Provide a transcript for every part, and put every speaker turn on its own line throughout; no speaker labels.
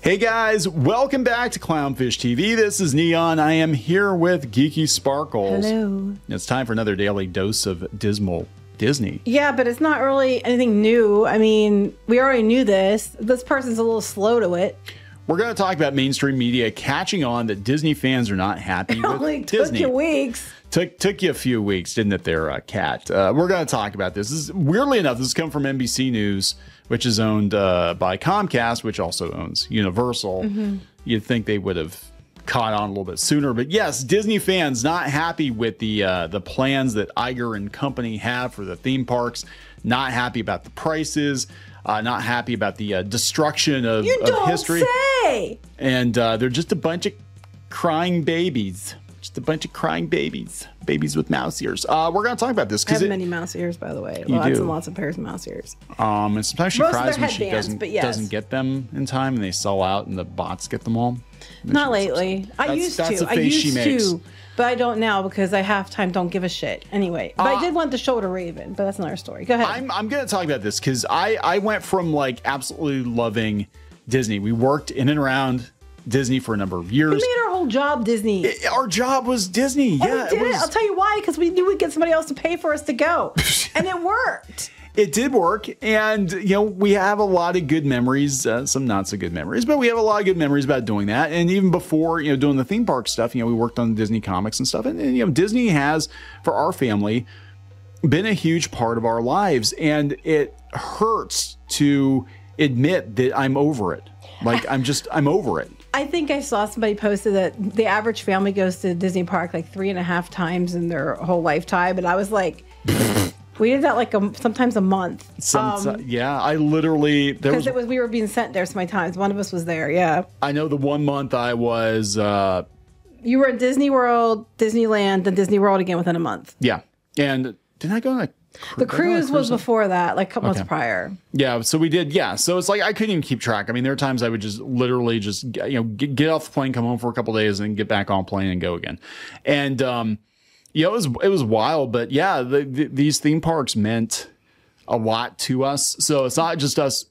Hey guys, welcome back to Clownfish TV. This is Kneon. I am here with Geeky Sparkles.
Hello.
It's time for another daily dose of dismal Disney.
Yeah, but it's not really anything new. I mean, we already knew this. This person's a little slow to it.
We're going to talk about mainstream media catching on that Disney fans are not happy with
only
Disney.
Took you weeks.
Took you a few weeks, didn't it there, Kat? We're going to talk about this. Weirdly enough, this has come from NBC News, which is owned by Comcast, which also owns Universal. You'd think they would have caught on a little bit sooner. But yes, Disney fans not happy with the plans that Iger and company have for the theme parks. Not happy about the prices. Not happy about the destruction of history.
You don't say!
And they're just a bunch of crying babies. Just a bunch of crying babies. Babies with mouse ears. We're going to talk about this.
I have many mouse ears, by the way. Lots and lots of pairs of mouse ears.
And sometimes she cries when she
yes.
doesn't get them in time, and they sell out, and the bots get them all.
Not lately. I used to, but I don't now because I half-time don't give a shit. Anyway, but I did want the shoulder raven, but that's another story. Go ahead.
I'm going to talk about this because I went from like absolutely loving Disney. We worked in and around Disney for a number of years.
We made our whole job Disney.
Our job was Disney. Yeah,
we did it. I'll tell you why. Because we knew we'd get somebody else to pay for us to go, and it worked. It
did work, and we have a lot of good memories, some not so good memories, but we have a lot of good memories about doing that. And even before doing the theme park stuff, we worked on Disney comics and stuff. And Disney has, for our family, been a huge part of our lives, and it hurts to admit that I'm over it. Like I'm over it.
I think I saw somebody posted that the average family goes to Disney Park like 3.5 times in their whole lifetime, and I was like, we did that like sometimes a month.
Yeah, I literally
because we were being sent there so many times. One of us was there. Yeah,
I know the one month I was.
You were at Disney World, Disneyland, then Disney World again within a month.
Yeah, and didn't I go on a?
The cruise was before that, like a couple months prior.
Yeah, so we did. Yeah, so it's like I couldn't even keep track. I mean, there are times I would just literally just get off the plane, come home for a couple of days, and get back on plane and go again. And it was wild, but yeah, these theme parks meant a lot to us. So it's not just us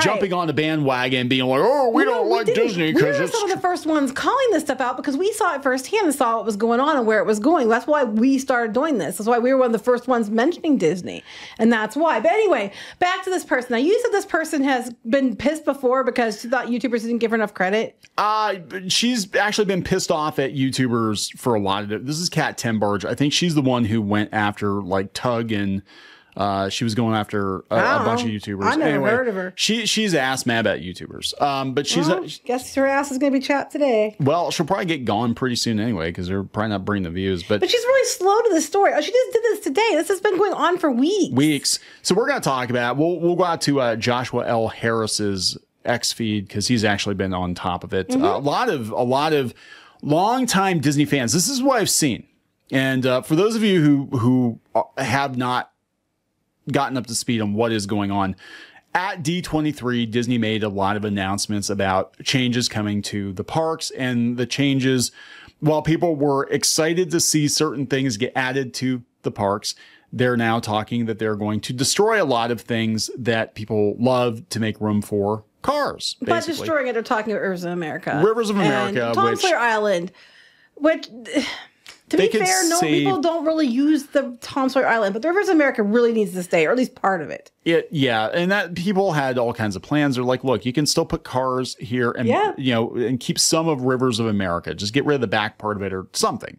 jumping on the bandwagon, being like, "Oh, we don't like Disney."
We were some of the first ones calling this stuff out because we saw it firsthand and saw what was going on and where it was going. That's why we started doing this. That's why we were one of the first ones mentioning Disney, and that's why. But anyway, back to this person. Now, you said this person has been pissed before because she thought YouTubers didn't give her enough credit.
She's actually been pissed off at YouTubers for a lot of it. This is Kat Tembarge. I think she's the one who went after like Tug and. She was going after a bunch of YouTubers.
I never heard of her.
She's ass mad about YouTubers. But she's
guess her ass is going to be chapped today.
Well, she'll probably get gone pretty soon anyway because they're probably not bringing the views. But
she's really slow to the story. Oh, she just did this today. This has been going on for weeks.
So we're going to talk about. We'll go out to Joshua L. Harris's X feed because he's actually been on top of it. A lot of longtime Disney fans. This is what I've seen. And for those of you who have not gotten up to speed on what is going on. At D23, Disney made a lot of announcements about changes coming to the parks, and the changes, while people were excited to see certain things get added to the parks, they're now talking that they're going to destroy a lot of things that people love to make room for cars. Basically.
By destroying it, they're talking about Rivers of America.
Rivers of America.
And Tom Sawyer Island, which... To be fair, no, people don't really use the Tom Sawyer Island, but the Rivers of America really needs to stay, or at least part of it.
Yeah, and that people had all kinds of plans. They're like, look, you can still put cars here and and keep some of Rivers of America. Just get rid of the back part of it or something,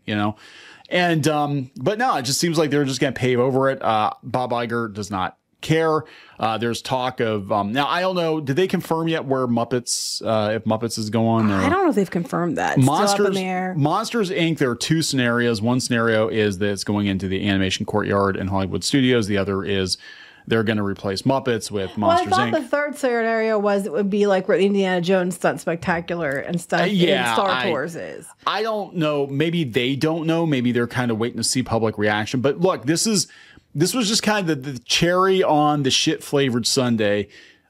And but no, it just seems like they're just going to pave over it. Bob Iger does not care. There's talk of now I don't know, did they confirm yet where Muppets if Muppets is going? Or
I don't know if they've confirmed that. It's still up in the air.
Monsters Inc. There are two scenarios. One scenario is that it's going into the animation courtyard in Hollywood Studios. The other is they're going to replace Muppets with Monsters
Inc. I thought
Inc.
the third scenario was it would be like where Indiana Jones Stunt Spectacular and stuff in Star Tours is.
I don't know. Maybe they don't know. Maybe they're kind of waiting to see public reaction. But look, this was just kind of the cherry on the shit-flavored sundae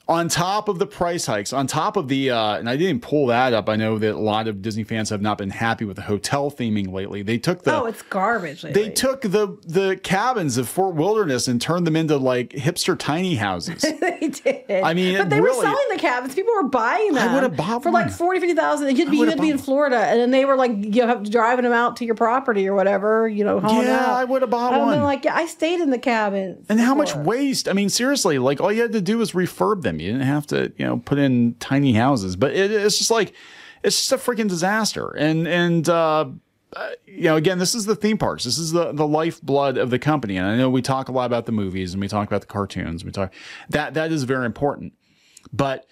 on top of the price hikes, on top of the, and I didn't pull that up. I know that a lot of Disney fans have not been happy with the hotel theming lately. They took the,
it's garbage lately.
They took the cabins of Fort Wilderness and turned them into like hipster tiny houses.
They did.
I mean,
but they were selling the cabins. People were buying them.
I would have bought
for like 40, 50,000. You had to be in Florida, and then they were like, driving them out to your property or whatever. Hauling out.
I would have bought one.
And like, I stayed in the cabins.
And how much waste? I mean, seriously, like all you had to do was refurb them. You didn't have to, put in tiny houses. But it's just like, it's just a freaking disaster. And again, this is the theme parks. This is the lifeblood of the company. And I know we talk a lot about the movies and we talk about the cartoons. We talk that is very important. But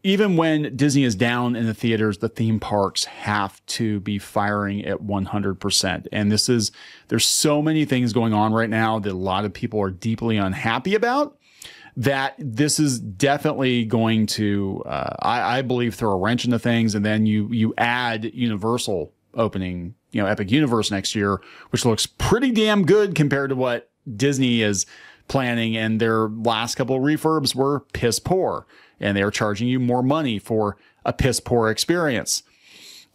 even when Disney is down in the theaters, the theme parks have to be firing at 100%. And there's so many things going on right now that a lot of people are deeply unhappy about, that this is definitely going to, I believe, throw a wrench into things. And then you add Universal opening, Epic Universe next year, which looks pretty damn good compared to what Disney is planning. And their last couple of refurbs were piss poor, and they are charging you more money for a piss poor experience.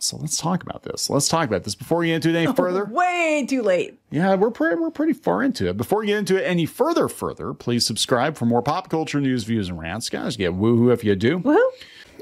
So let's talk about this. Let's talk about this before we get into it any further.
Way too late.
Yeah, we're pretty far into it. Before we get into it any further, please subscribe for more pop culture news, views, and rants. Guys, get woohoo if you do.
Woohoo.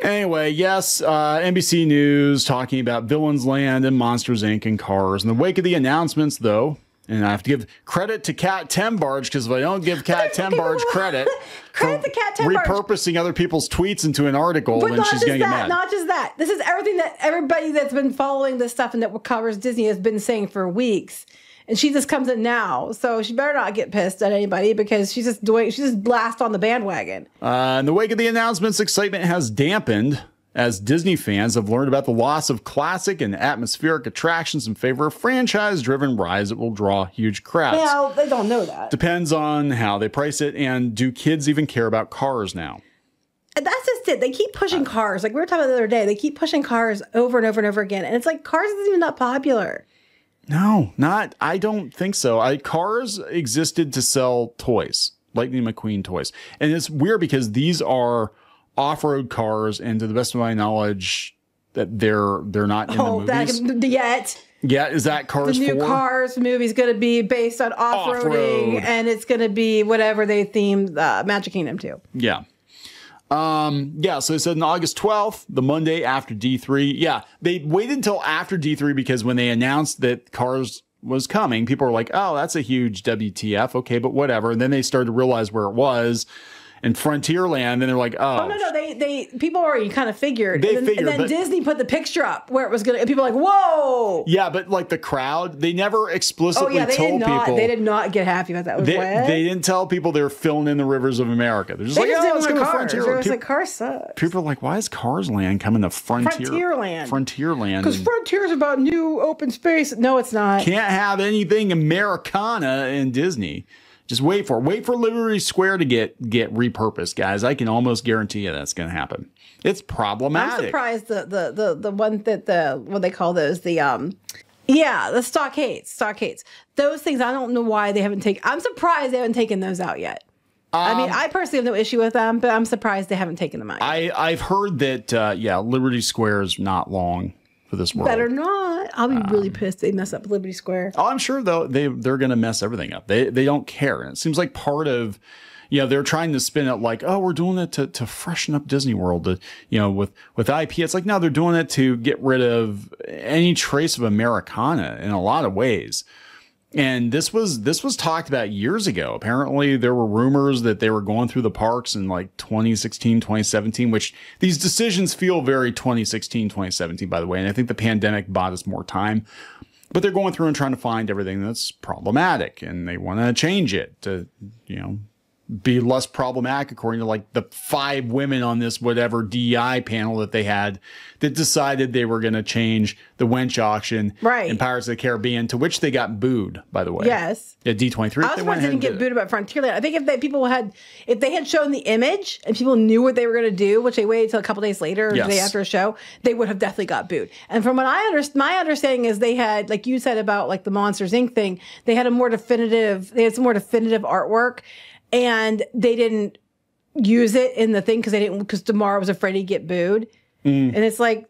Anyway, yes, NBC News talking about Villains Land and Monsters, Inc. and Cars. In the wake of the announcements, though, and I have to give credit to Kat Tembarge, because if I don't give Kat Tembarge credit
to Kat Tembarge
repurposing other people's tweets into an article, then she's going to get mad.
Not just that. This is everything that everybody that's been following this stuff and that covers Disney has been saying for weeks. And she just comes in now. So she better not get pissed at anybody, because she's just blast on the bandwagon.
In the wake of the announcements, excitement has dampened as Disney fans have learned about the loss of classic and atmospheric attractions in favor of franchise-driven rides that will draw huge crowds.
Well, they don't know that.
Depends on how they price it, and do kids even care about cars now?
That's just it. They keep pushing cars. Like we were talking about the other day, they keep pushing cars over and over and over again. And it's like, cars isn't even that popular.
No, I don't think so. Cars existed to sell toys, Lightning McQueen toys. And it's weird because these are off-road cars, and to the best of my knowledge, that they're not in the movies
yet.
Yeah, is that Cars 4?
The new Cars movie is going to be based on off-roading, and it's going to be whatever they themed Magic Kingdom to.
Yeah. So they said on August 12th, the Monday after D3. Yeah, they waited until after D3 because when they announced that Cars was coming, people were like, oh, that's a huge WTF. Okay, but whatever. And then they started to realize where it was. And Frontierland, and they're like, oh.
No, they people already kind of figured.
And
then Disney put the picture up where it was going to, and people were like, whoa.
Yeah, but like the crowd, they never explicitly told people.
They did not get happy about that.
They didn't tell people they were filling in the rivers of America. They're just like, oh, let's go to Frontierland.
It was like, Cars sucks.
People are like, why is Cars Land coming to Frontierland?
Because Frontier's about new open space. No, it's not.
Can't have anything Americana in Disney. Just wait for Liberty Square to get repurposed, guys. I can almost guarantee you that's going to happen. It's problematic.
I'm surprised the one that what they call those, the stockades. Those things, I don't know why they haven't taken. I'm surprised they haven't taken those out yet. I mean, I personally have no issue with them, but I'm surprised they haven't taken them out yet.
I've heard that Liberty Square is not long for this world.
Better not. I'll be really pissed they mess up Liberty Square.
Oh, I'm sure though they're going to mess everything up. They don't care. And it seems like part of, they're trying to spin it like, oh, we're doing it to freshen up Disney World, with IP. It's like, no, they're doing it to get rid of any trace of Americana in a lot of ways. And this was talked about years ago. Apparently there were rumors that they were going through the parks in like 2016, 2017, which these decisions feel very 2016, 2017, by the way. And I think the pandemic bought us more time, but they're going through and trying to find everything that's problematic, and they want to change it to, be less problematic, according to like the 5 women on this whatever DEI panel that they had that decided they were going to change the wench auction in Pirates of the Caribbean, to which they got booed, by the way.
Yes.
At D23.
I was surprised they didn't get booed about Frontierland. I think if they had shown the image and people knew what they were going to do, which they waited until a couple days later, or the day after a show, they would have definitely got booed. And from what my understanding is they had, like you said about like the Monsters Inc. thing, they had some more definitive artwork. And they didn't use it in the thing because Damar was afraid he'd get booed. And it's like,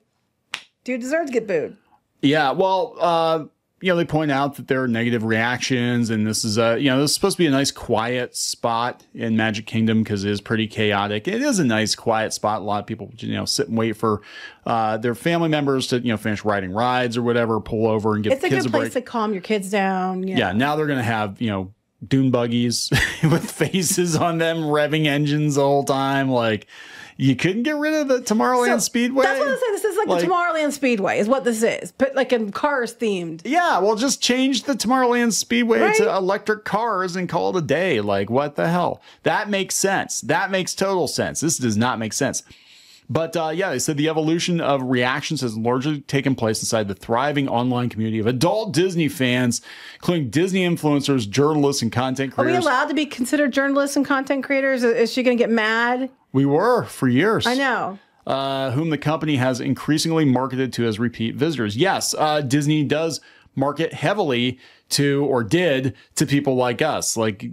dude deserves to get booed.
Yeah, well, they point out that there are negative reactions, and this is this is supposed to be a nice quiet spot in Magic Kingdom because it is pretty chaotic. It is a nice quiet spot. A lot of people, sit and wait for their family members to, finish riding rides or whatever, pull over and give kids a break.
It's a good place to calm your kids down.
Yeah, now they're going to have, dune buggies with faces on them, revving engines the whole time. Like, you couldn't get rid of the Tomorrowland Speedway.
That's what I said. This is like the Tomorrowland Speedway is what this is. But like in cars themed.
Yeah, well, just change the Tomorrowland Speedway to electric cars and call it a day. Like, what the hell? That makes sense. That makes total sense. This does not make sense. But they said the evolution of reactions has largely taken place inside the thriving online community of adult Disney fans, including Disney influencers, journalists, and content creators.
Are we allowed to be considered journalists and content creators? Is she going to get mad?
We were for years.
I know.
Whom the company has increasingly marketed to as repeat visitors. Yes, Disney does market heavily to people like us. Like,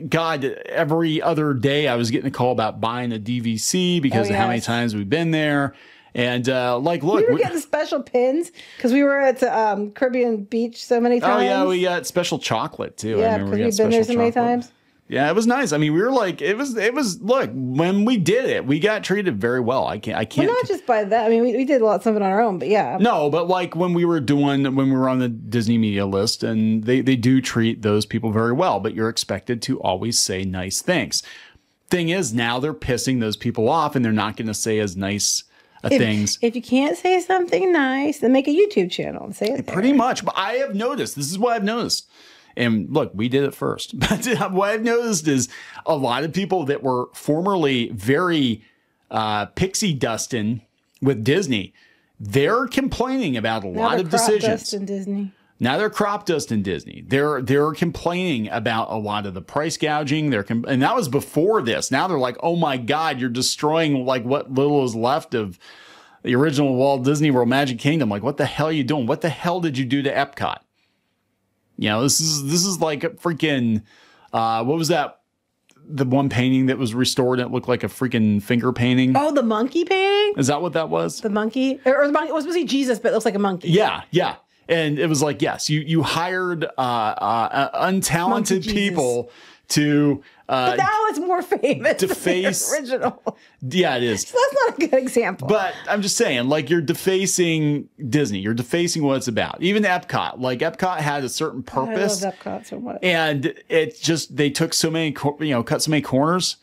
God, every other day I was getting a call about buying a DVC because of how many times we've been there. And look,
we were getting special pins because we were at the Caribbean Beach so many times.
Oh yeah, we got special chocolate too.
Yeah, because we've been there so many times.
Yeah, it was nice. I mean, we were like, it was. Look, when we did it, we got treated very well. I can't.
Well, not just by that. I mean, we did a lot of it on our own, but yeah.
No, but like when we were on the Disney media list, and they do treat those people very well. But you're expected to always say nice things. Thing is, now they're pissing those people off, and they're not going to say as nice things.
If you can't say something nice, then make a YouTube channel and say it there.
Pretty much. But I have noticed. This is what I've noticed. And look, we did it first. But what I've noticed is a lot of people that were formerly very pixie-dusting with Disney, they're complaining about a lot of decisions. Now they're crop dusting Disney. They're complaining about a lot of the price gouging. And that was before this. Now they're like, oh my God, you're destroying like what little is left of the original Walt Disney World Magic Kingdom. Like, what the hell are you doing? What the hell did you do to Epcot? This is like a freaking, what was that? The one painting that was restored and it looked like a freaking finger painting.
Oh, the monkey painting?
Is that what that was?
The monkey? Or the monkey, it was supposed to be Jesus, but it looks like a monkey.
Yeah, yeah. And it was like, yes, you hired untalented people to...
but now it's more famous
to face
the original.
Yeah, it is.
So that's not a good example.
But I'm just saying, like, you're defacing Disney. You're defacing what it's about. Even Epcot. Like, Epcot had a certain purpose.
I love Epcot so much.
And it just, they took so many, cut so many corners.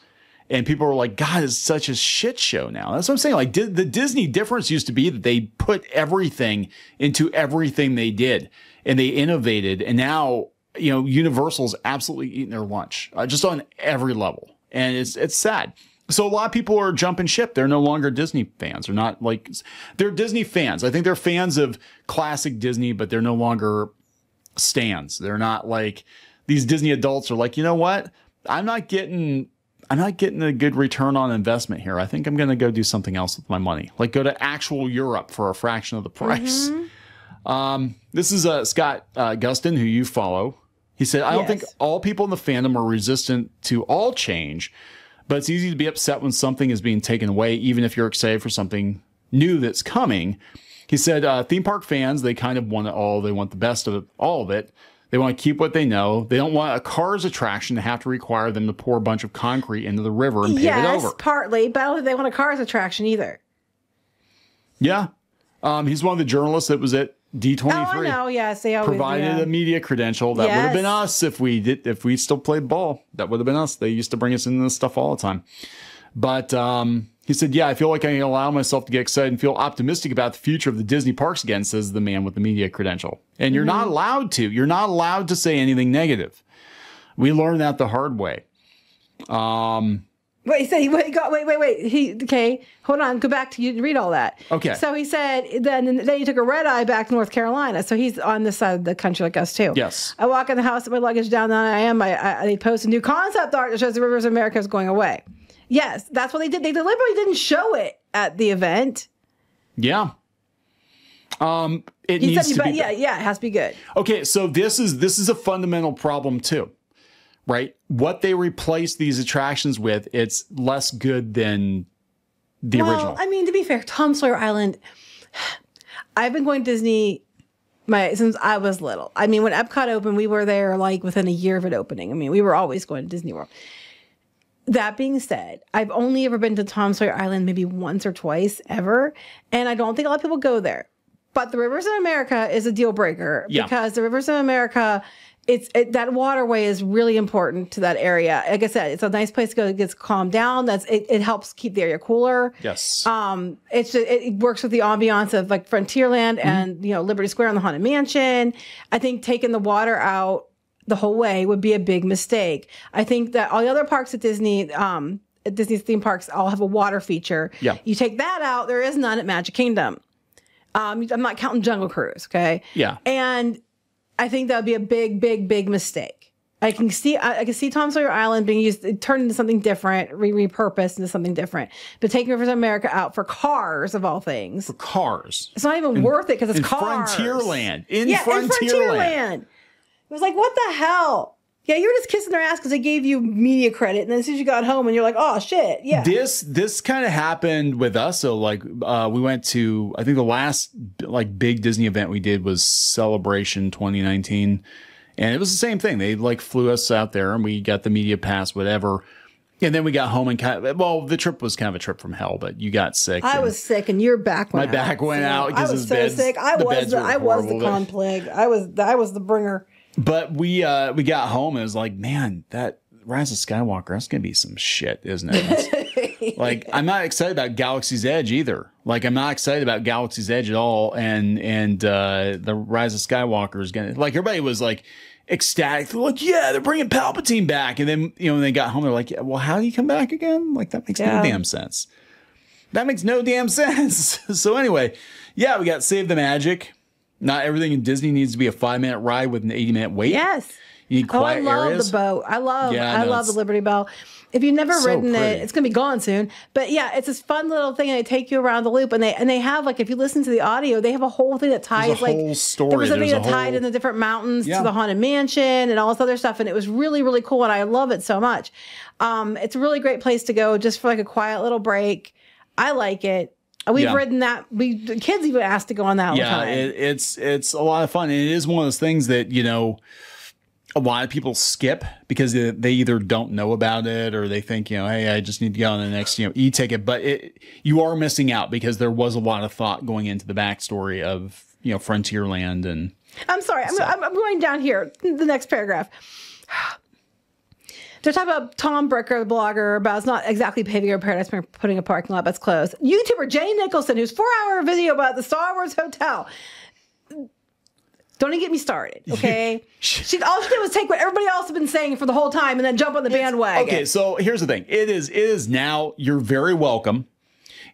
And people were like, God, it's such a shit show now. That's what I'm saying. Like, the Disney difference used to be that they put everything into everything they did. And they innovated. And now... Universal's absolutely eating their lunch, just on every level. And it's sad. So a lot of people are jumping ship. They're no longer Disney fans. They're not like, they're Disney fans. I think they're fans of classic Disney, but they're no longer stans. They're not like, these Disney adults are like, you know what? I'm not getting a good return on investment here. I think I'm going to go do something else with my money. Like go to actual Europe for a fraction of the price. Mm-hmm. This is Scott Gustin, who you follow. He said, I don't think all people in the fandom are resistant to all change, but it's easy to be upset when something is being taken away, even if you're excited for something new that's coming. He said, theme park fans, they kind of want it all. They want the best of it, all of it. They want to keep what they know. They don't want a Cars attraction to have to require them to pour a bunch of concrete into the river and pave it over.
Yes, partly, but I don't think they want a Cars attraction either.
Yeah. He's one of the journalists that was at D23.
Oh, I know. Yes, they always
provided a media credential. That would have been us if we still played ball. That would have been us. They used to bring us into this stuff all the time. But he said, yeah, I feel like I can allow myself to get excited and feel optimistic about the future of the Disney parks again, says the man with the media credential. And you're not allowed to. You're not allowed to say anything negative. We learned that the hard way.
Wait, hold on, go back to you read all that.
Okay.
So he said, then he took a red eye back to North Carolina. So he's on this side of the country like us too.
Yes.
I walk in the house with my luggage down, they posted new concept art that shows the rivers of America is going away. Yes, that's what they did. They deliberately didn't show it at the event.
Yeah. It needs to be.
Yeah, it has to be good.
Okay, so this is a fundamental problem too. right? What they replace these attractions with, it's less good than the original.
I mean, to be fair, Tom Sawyer Island, I've been going to Disney since I was little. I mean, when Epcot opened, we were there like within a year of it opening. I mean, we were always going to Disney World. That being said, I've only ever been to Tom Sawyer Island maybe once or twice ever, and I don't think a lot of people go there. But the Rivers of America is a deal breaker because the Rivers of America, that waterway is really important to that area. Like I said, it's a nice place to go. It gets calmed down. It helps keep the area cooler.
Yes.
It works with the ambiance of like Frontierland and Liberty Square and the Haunted Mansion. I think taking the water out the whole way would be a big mistake. I think that all the other parks at Disney, Disney's theme parks, all have a water feature.
Yeah.
You take that out, there is none at Magic Kingdom. I'm not counting Jungle Cruise, okay?
Yeah.
And I think that would be a big, big, big mistake. I can see Tom Sawyer Island being turned into something different, repurposed into something different. But taking Rivers of America out for cars, of all things.
For cars.
It's not even worth it because it's cars.
Frontierland.
In Frontierland. It was like, what the hell? Yeah, you were just kissing their ass because they gave you media credit, and then as soon as you got home, and you're like, oh shit, yeah.
This kind of happened with us. So like, we went to, I think the last like big Disney event we did was Celebration 2019, and it was the same thing. They like flew us out there, and we got the media pass, whatever. And then we got home and the trip was kind of a trip from hell, but you got sick.
I was sick, and your back went out.
My back went out because
I was so sick. I was the con plague. I was the bringer.
But we got home and it was like, man, that Rise of Skywalker, that's gonna be some shit, isn't it? Like, I'm not excited about Galaxy's Edge either. Like, I'm not excited about Galaxy's Edge at all. And the Rise of Skywalker is gonna, like, everybody was like ecstatic. They're like, yeah, they're bringing Palpatine back. And then when they got home, they're like, yeah, well, how do you come back again? Like, that makes no damn sense. That makes no damn sense. So anyway, yeah, we got Save the Magic. Not everything in Disney needs to be a 5-minute ride with an 80-minute wait.
Yes.
You need quiet areas.
I love the boat. I love the Liberty Bell. If you've never ridden it, it's going to be gone soon. But yeah, it's this fun little thing, and they take you around the loop. And they have, like, if you listen to the audio, they have a whole thing that ties, like,
whole story.
There was something that tied in the different mountains to the Haunted Mansion and all this other stuff. And it was really, really cool. And I love it so much. It's a really great place to go just for like a quiet little break. I like it. We've ridden that. The kids even asked to go on that all the time.
It's a lot of fun. And it is one of those things that, a lot of people skip because they either don't know about it or they think, hey, I just need to go on the next, e-ticket. But you are missing out because there was a lot of thought going into the backstory of, Frontierland. And
I'm sorry. I'm going down here, the next paragraph. They're talking about Tom Bricker, the blogger, about it's not exactly paving a paradise for putting a parking lot that's closed. YouTuber Jay Nicholson, whose 4-hour video about the Star Wars Hotel. Don't even get me started, okay? All she did was take what everybody else has been saying for the whole time and then jump on the bandwagon.
Okay, so here's the thing. It is now, you're very welcome.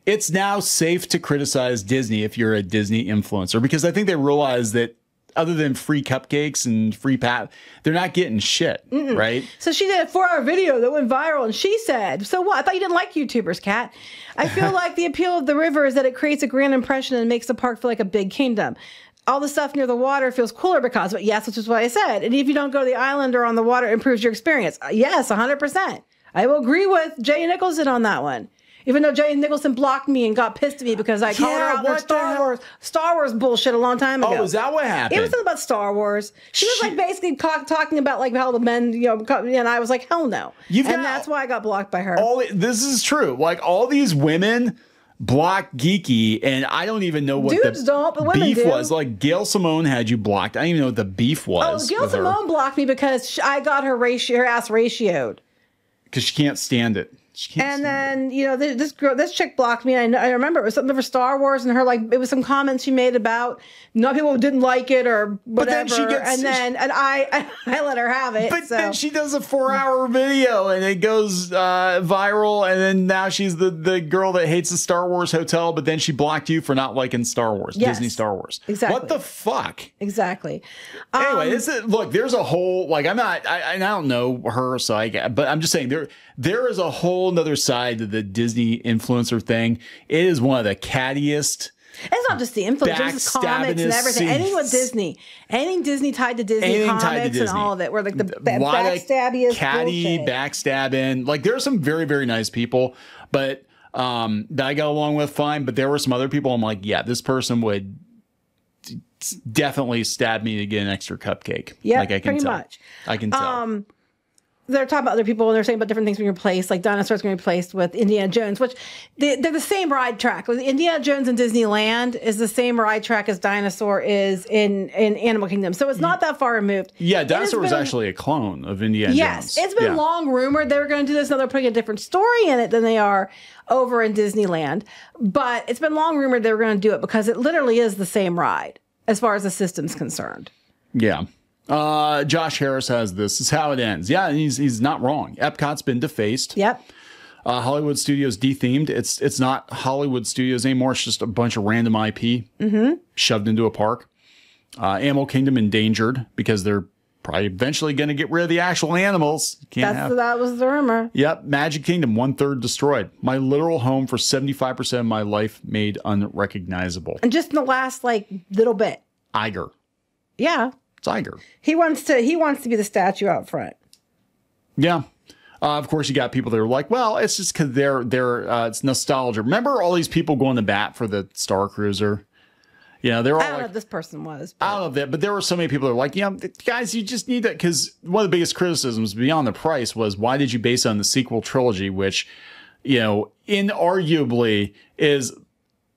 It's now safe to criticize Disney if you're a Disney influencer, because I think they realize that other than free cupcakes and free they're not getting shit, right?
So she did a 4-hour video that went viral, and she said, so what? I thought you didn't like YouTubers, Kat. I feel like the appeal of the river is that it creates a grand impression and makes the park feel like a big kingdom. All the stuff near the water feels cooler because of it. Yes, which is what I said. And if you don't go to the island or on the water, it improves your experience. Yes, 100%. I will agree with Jay Nicholson on that one. Even though Jay Nicholson blocked me and got pissed at me because I called her out their Star Wars bullshit a long time ago.
Oh, is that what happened?
It was something about Star Wars. She was like basically talking about like how the men, and I was like, hell no. And that's why I got blocked by her.
This is true. Like, all these women block Geeky, and I don't even know what
Dudes don't, but women
beef
do.
was. Like, Gail Simone had you blocked. I don't even know what the beef was.
Oh, Gail Simone blocked me because I got her ass ratioed.
Because she can't stand it.
And then, this chick blocked me. And I remember it was something for Star Wars, and it was some comments she made about not people didn't like it or whatever. But then I let her have it.
But then she does a 4-hour video and it goes viral. And then now she's the girl that hates the Star Wars hotel. But then she blocked you for not liking Star Wars, Disney Star Wars.
Exactly.
What the fuck?
Exactly.
Anyway, look, there's a whole, I don't know her, but I'm just saying there is a whole nother side to the Disney influencer thing. It is one of the cattiest,
It's not just the influencers, it's comics and everything. Anything with Disney. Anything Disney tied to Disney, comics and all of it. Where like the backstabbiest
catty, backstabbing. Like there are some very, very nice people, but that I got along with fine. But there were some other people I'm like, yeah, this person would definitely stab me to get an extra cupcake.
Yeah,
like I can
pretty
tell.
much.
I can tell.
They're talking about other people and they're saying about different things being replaced, like dinosaurs being replaced with Indiana Jones, which they're the same ride track. With Indiana Jones in Disneyland is the same ride track as Dinosaur is in Animal Kingdom. So it's not that far removed.
Yeah, Dinosaur was actually a clone of Indiana Jones.
Yes, it's been long rumored they were going to do this. Now they're putting a different story in it than they are over in Disneyland. But it's been long rumored they were going to do it because it literally is the same ride as far as the system's concerned.
Yeah. Josh Harris has this is how it ends. Yeah, and he's not wrong. Epcot's been defaced.
Yep.
Hollywood Studios dethemed. It's not Hollywood Studios anymore. It's just a bunch of random IP shoved into a park. Animal Kingdom endangered because they're probably eventually going to get rid of the actual animals.
That was the rumor.
Yep. Magic Kingdom 1/3 destroyed. My literal home for 75% of my life made unrecognizable.
And just in the last little bit.
Iger.
Yeah.
It's Iger.
He wants to be the statue out front.
Yeah. Of course, you got people that are like, well, it's just because it's nostalgia. Remember all these people going to bat for the Star Cruiser? Yeah, they're all. I
don't know if this person was.
I don't know that, but there were so many people that were like, yeah, guys, you just need that. Because one of the biggest criticisms beyond the price was, why did you base it on the sequel trilogy, which, inarguably is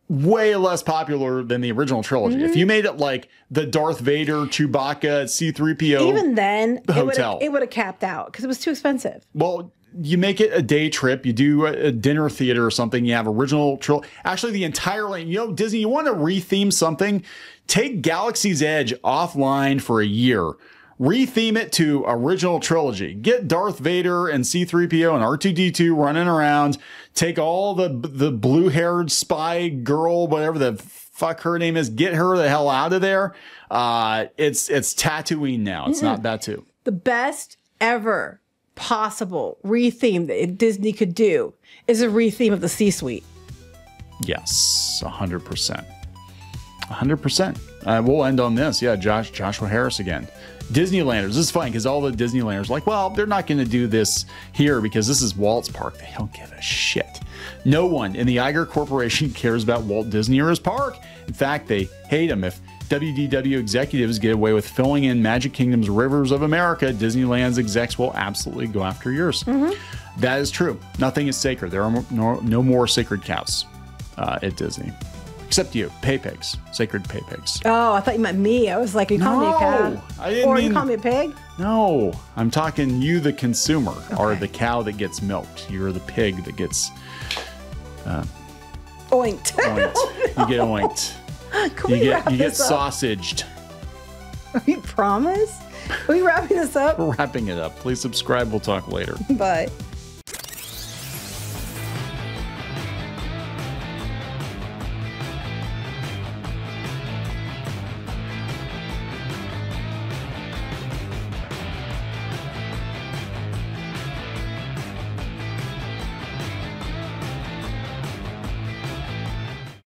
way less popular than the original trilogy. If you made it like the Darth Vader, Chewbacca, C-3PO,
even then
hotel,
it would have capped out because it was too expensive.
Well, you make it a day trip, you do a dinner theater or something, you have original trilogy. Actually, the entire lane, Disney, you want to retheme something, take Galaxy's Edge offline for a year. Retheme it to original trilogy. Get Darth Vader and C-3PO and R2-D2 running around. Take all the blue-haired spy girl, whatever the fuck her name is. Get her the hell out of there. It's Tatooine now. It's not Batuu.
The best ever possible retheme that Disney could do is a retheme of the C-suite.
Yes, 100%. 100%. We'll end on this. Yeah, Joshua Harris again. Disneylanders. This is funny because all the Disneylanders are like, well, they're not going to do this here because this is Walt's park. They don't give a shit. No one in the Iger Corporation cares about Walt Disney or his park. In fact, they hate him. If WDW executives get away with filling in Magic Kingdom's Rivers of America, Disneyland's execs will absolutely go after yours. That is true. Nothing is sacred. There are no more sacred cows at Disney. Except you, pay pigs, sacred pay pigs.
Oh, I thought you meant me. I was like, are you calling me a cow?
I didn't
or
mean...
you call me a pig?
No, I'm talking you, the consumer, are the cow that gets milked. You're the pig that gets
oinked.
You get oinked. You get sausaged.
You promise? Are we wrapping this up?
We're wrapping it up. Please subscribe. We'll talk later.
Bye.